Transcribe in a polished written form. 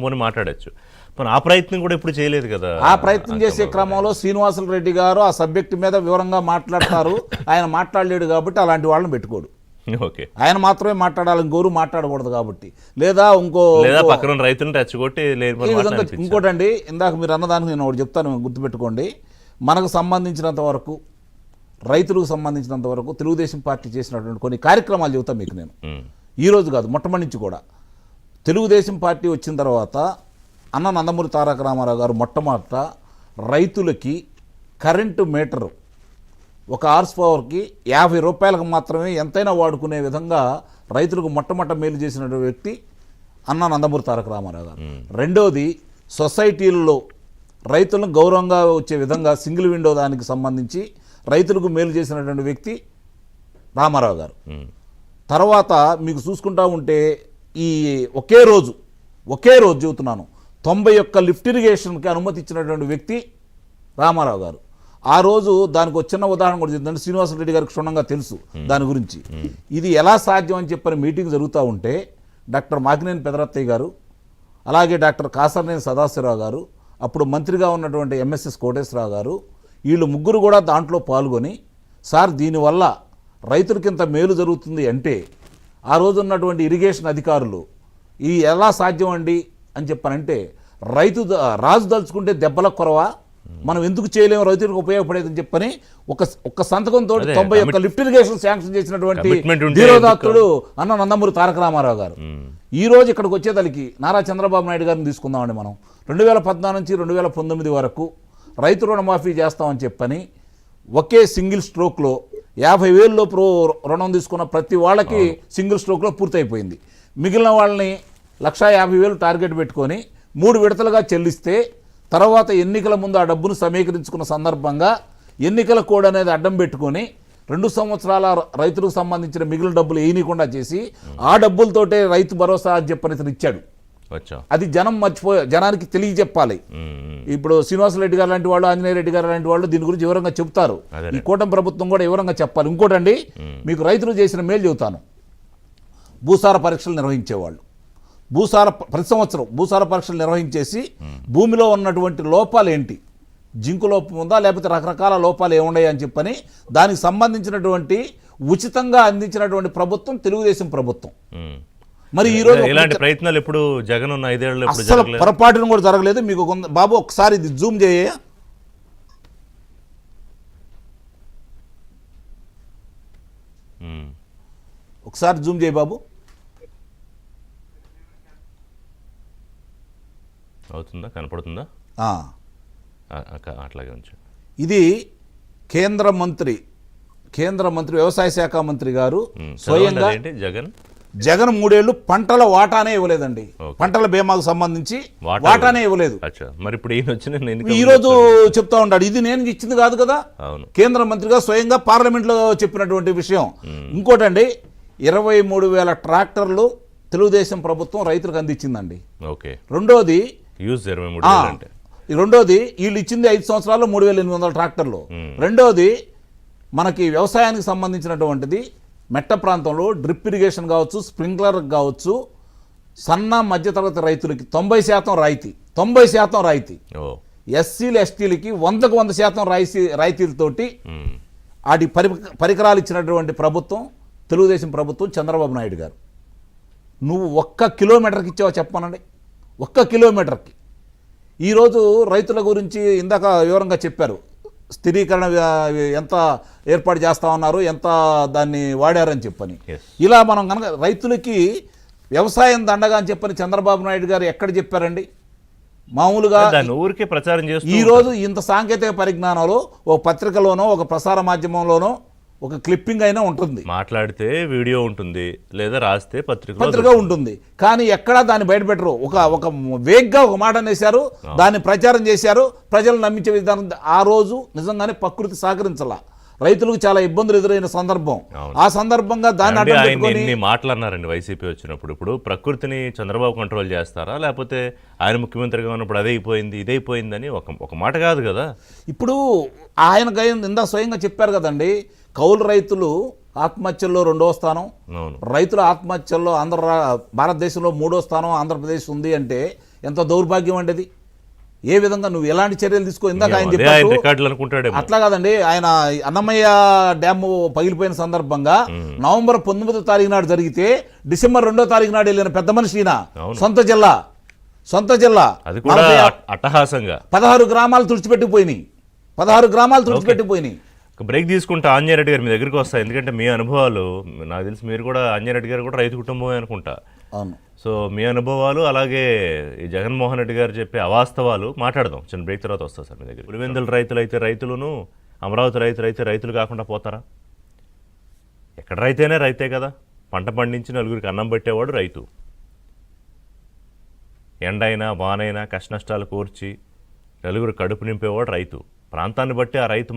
పోనీ మాట్లాడచ్చు. మన ఆ ప్రయత్నం కూడా ఇప్పుడు చేయలేదు కదా. ఆ ప్రయత్నం చేసే క్రమంలో శ్రీనివాసులు రెడ్డి గారు ఆ సబ్జెక్ట్ మీద వివరంగా మాట్లాడతారు. ఆయన మాట్లాడలేడు కాబట్టి అలాంటి వాళ్ళని పెట్టుకోడు. ఓకే, ఆయన మాత్రమే మాట్లాడాలి, ఇంకోరు మాట్లాడకూడదు కాబట్టి. లేదా పక్కన రైతులను రెచ్చగొట్టి ఈ విధంగా ఇంకోటండి, ఇందాక మీరు అన్నదానికి నేను ఒకటి చెప్తాను, గుర్తుపెట్టుకోండి. మనకు సంబంధించినంత వరకు, రైతులకు సంబంధించినంత వరకు తెలుగుదేశం పార్టీ చేసినటువంటి కొన్ని కార్యక్రమాలు చెబుతాను మీకు నేను. ఈరోజు కాదు, మొట్టమొదటి నుంచి కూడా తెలుగుదేశం పార్టీ వచ్చిన తర్వాత అన్న నందమూరి తారక రామారావు గారు మొట్టమొదట రైతులకి కరెంటు మీటరు ఒక హార్స్ పవర్కి 50 రూపాయలకు మాత్రమే ఎంతైనా వాడుకునే విధంగా రైతులకు మొట్టమొదట మేలు చేసినటువంటి వ్యక్తి అన్న నందమూరి తారక రామారావు గారు. రెండోది, సొసైటీల్లో రైతులను గౌరవంగా వచ్చే విధంగా సింగిల్ విండో దానికి సంబంధించి రైతులకు మేలు చేసినటువంటి వ్యక్తి రామారావు గారు. తర్వాత మీకు చూసుకుంటా ఉంటే ఈ ఒకే రోజు చెబుతున్నాను, 91 లిఫ్ట్ ఇరిగేషన్కి అనుమతి ఇచ్చినటువంటి వ్యక్తి రామారావు గారు. ఆ రోజు దానికి ఒక చిన్న ఉదాహరణ కూడా చెప్తుందంటే, శ్రీనివాసరెడ్డి గారికి క్షుణ్ణంగా తెలుసు దాని గురించి. ఇది ఎలా సాధ్యం అని చెప్పని మీటింగ్ జరుగుతూ ఉంటే డాక్టర్ మాకినేని పెదరత్తయ్య గారు, అలాగే డాక్టర్ కాసర్నేని సదాశివరావు గారు, అప్పుడు మంత్రిగా ఉన్నటువంటి ఎంఎస్ఎస్ కోటేశ్వరరావు గారు, వీళ్ళు ముగ్గురు కూడా దాంట్లో పాల్గొని, సార్ దీనివల్ల రైతులకి ఇంత మేలు జరుగుతుంది అంటే, ఆ రోజు ఉన్నటువంటి ఇరిగేషన్ అధికారులు ఈ ఎలా సాధ్యం అండి అని చెప్పానంటే, రాజు దలుచుకుంటే దెబ్బల కొరవ, మనం ఎందుకు చేయలేము, రైతులకు ఉపయోగపడేదని చెప్పని ఒక సంతకంతో 91 లిఫ్ట్ ఇరిగేషన్ శాంక్షన్ చేసినటువంటి ధీరోదాత్తుడు అన్న నందమూరి తారక రామారావు గారు. ఈ రోజు ఇక్కడికి వచ్చేదానికి నారా చంద్రబాబు నాయుడు గారిని తీసుకుందామండి. మనం 2014 నుంచి 2019 వరకు రైతు రుణమాఫీ చేస్తామని చెప్పని ఒకే సింగిల్ స్ట్రోక్లో 50,000 లోపు రుణం తీసుకున్న ప్రతి వాళ్ళకి సింగిల్ స్ట్రోక్లో పూర్తయిపోయింది. మిగిలిన వాళ్ళని 1,50,000 టార్గెట్ పెట్టుకొని 3 విడతలుగా చెల్లిస్తే, తర్వాత ఎన్నికల ముందు ఆ డబ్బును సమీకరించుకున్న సందర్భంగా ఎన్నికల కోడ్ అనేది అడ్డం పెట్టుకొని 2 సంవత్సరాల రైతులకు సంబంధించిన మిగిలిన డబ్బులు వేయనీయకుండా చేసి ఆ డబ్బులతోటే రైతు భరోసా అని చెప్పని ఇతను ఇచ్చాడు. అది జనానికి తెలియజెప్పాలి. ఇప్పుడు శ్రీనివాసరెడ్డి గారు లాంటి వాళ్ళు, ఆంజనేయ రెడ్డి గారు లాంటి వాళ్ళు దీని గురించి వివరంగా చెప్తారు. ఈ కూటమి ప్రభుత్వం కూడా వివరంగా చెప్పాలి. ఇంకోటండి, మీకు రైతులు చేసిన మేలు చెబుతాను. భూసార పరీక్షలు నిర్వహించేవాళ్ళు, ప్రతి సంవత్సరం భూసార పరీక్షలు నిర్వహించేసి భూమిలో ఉన్నటువంటి లోపాలు ఏంటి, జింకు లోపం ఉందా లేకపోతే రకరకాల లోపాలు ఏమున్నాయి అని చెప్పని దానికి సంబంధించినటువంటి ఉచితంగా అందించినటువంటి ప్రభుత్వం తెలుగుదేశం ప్రభుత్వం. మరి ఈ రోజు ఇలాంటి ప్రయత్నాలు ఎప్పుడు జగన్ ఉన్న 5 ఏళ్లలో అసలు పొరపాటును కూడా జరగలేదు. మీకు బాబు ఒకసారి ఇది జూమ్ చేయ, ఒకసారి జూమ్ చేయి బాబు. అవుతుందా, కనపడుతుందా? అట్లాగే ఉంచు. ఇది కేంద్ర మంత్రి వ్యవసాయ శాఖ మంత్రి గారు స్వయంగా జగన్ 3 ఏళ్ళు పంటల వాటానే ఇవ్వలేదండి. పంటల బీమాకు సంబంధించి వాటానే ఇవ్వలేదు. మరి ఇప్పుడు ఈ రోజు చెప్తా ఉంటాడు, ఇది నేను ఇచ్చింది కాదు కదా, కేంద్ర మంత్రిగా స్వయంగా పార్లమెంట్ లో చెప్పినటువంటి విషయం. ఇంకోటండి, 23,000 ట్రాక్టర్లు తెలుగుదేశం ప్రభుత్వం రైతులకు అందించిందండి. రెండోది వీళ్ళు ఇచ్చింది 5 సంవత్సరాల్లో 3,800 ట్రాక్టర్లు. రెండోది, మనకి వ్యవసాయానికి సంబంధించినటువంటిది మెట్ట ప్రాంతంలో డ్రిప్ ఇరిగేషన్ కావచ్చు, స్ప్రింక్లర్ కావచ్చు, సన్న మధ్యతరగతి రైతులకి 90% రాయితీ, 90% రాయితీ. ఎస్సీలు ఎస్టీలకి 100% రాయితీలతోటి వాటి పరికరాలు ఇచ్చినటువంటి ప్రభుత్వం తెలుగుదేశం ప్రభుత్వం, చంద్రబాబు నాయుడు గారు. నువ్వు 1 కిలోమీటర్కి ఇచ్చావా చెప్పమనండి, 1 కిలోమీటర్కి. ఈరోజు రైతుల గురించి ఇందాక వివరంగా చెప్పారు, స్థిరీకరణ ఎంత ఏర్పాటు చేస్తా ఉన్నారు, ఎంత దాన్ని వాడారని చెప్పని. ఇలా మనం కనుక రైతులకి వ్యవసాయం దండగా అని చెప్పని చంద్రబాబు నాయుడు గారు ఎక్కడ చెప్పారండి? మామూలుగా ఊరికే ప్రచారం చేస్తూ ఈ రోజు ఇంత సాంకేతిక పరిజ్ఞానంలో ఒక పత్రికలోనో ఒక ప్రసార మాధ్యమంలోనో ఒక క్లిప్పింగ్ అయినా ఉంటుంది, మాట్లాడితే వీడియో ఉంటుంది, లేదా రాస్తే పత్రిక ఉంటుంది. కానీ ఎక్కడా దాన్ని బయటపెట్టరు. ఒక వేగ్గా ఒక మాట అనేశారు, దాన్ని ప్రచారం చేశారు, ప్రజలు నమ్మించే విధానం. ఆ రోజు నిజంగానే ప్రకృతి సహకరించాల, రైతులకు చాలా ఇబ్బందులు ఎదురైన సందర్భం. ఆ సందర్భంగా దాన్ని మాట్లాడినారండి వైసీపీ వచ్చినప్పుడు. ఇప్పుడు ప్రకృతిని చంద్రబాబు కంట్రోల్ చేస్తారా, లేకపోతే ఆయన ముఖ్యమంత్రిగా ఉన్నప్పుడు అదైపోయింది ఇదైపోయిందని ఒక మాట కాదు కదా. ఇప్పుడు ఆయన ఇందా స్వయంగా చెప్పారు కదండి, కౌలు రైతులు ఆత్మహత్యల్లో 2వ స్థానం, రైతుల ఆత్మహత్యల్లో భారతదేశంలో 3వ స్థానం ఆంధ్రప్రదేశ్ ఉంది అంటే ఎంత దౌర్భాగ్యం అండి అది. ఏ విధంగా నువ్వు ఎలాంటి చర్యలు తీసుకో, ఇందాక ఆయన అదే ఆయన చెప్పారు రికార్డులు అనుకుంటాడేమో. అట్లా కాదండి. ఆయన అన్నమయ్య డ్యాము పగిలిపోయిన సందర్భంగా నవంబర్ 19వ తారీఖు నాడు జరిగితే డిసెంబర్ 2వ తారీఖు నాడు వెళ్ళిన పెద్ద మనిషి ఈయన. అవును. సొంత జిల్లా అది కూడా అట్టహాసంగా 16 గ్రామాలు తుడిచిపెట్టిపోయినాయి. 16 గ్రామాలు తుడిచిపెట్టిపోయినాయి. ఒక బ్రేక్ తీసుకుంటే ఆంజనేయ రెడ్డి గారు మీ దగ్గరికి వస్తాయి. ఎందుకంటే మీ అనుభవాలు నాకు తెలిసి మీరు కూడా ఆంజనేయ రెడ్డి గారు కూడా రైతు కుటుంబమే అనుకుంటా. అవును. సో మీ అనుభవాలు అలాగే ఈ జగన్మోహన్ రెడ్డి గారు చెప్పే అవాస్తవాలు మాట్లాడదాం. చిన్న బ్రేక్ తర్వాత వస్తా సార్ మీ దగ్గర. పులివెందుల రైతులు అయితే రైతులను, అమరావతి రైతులు అయితే రైతులు కాకుండా పోతారా? ఎక్కడ రైతేనే రైతే కదా. పంట పండించి నలుగురికి అన్నం పెట్టేవాడు రైతు. ఎండైనా వానైనా కష్ట నష్టాలు కోర్చి నలుగురు కడుపు నింపేవాడు రైతు. ప్రాంతాన్ని బట్టి ఆ రైతు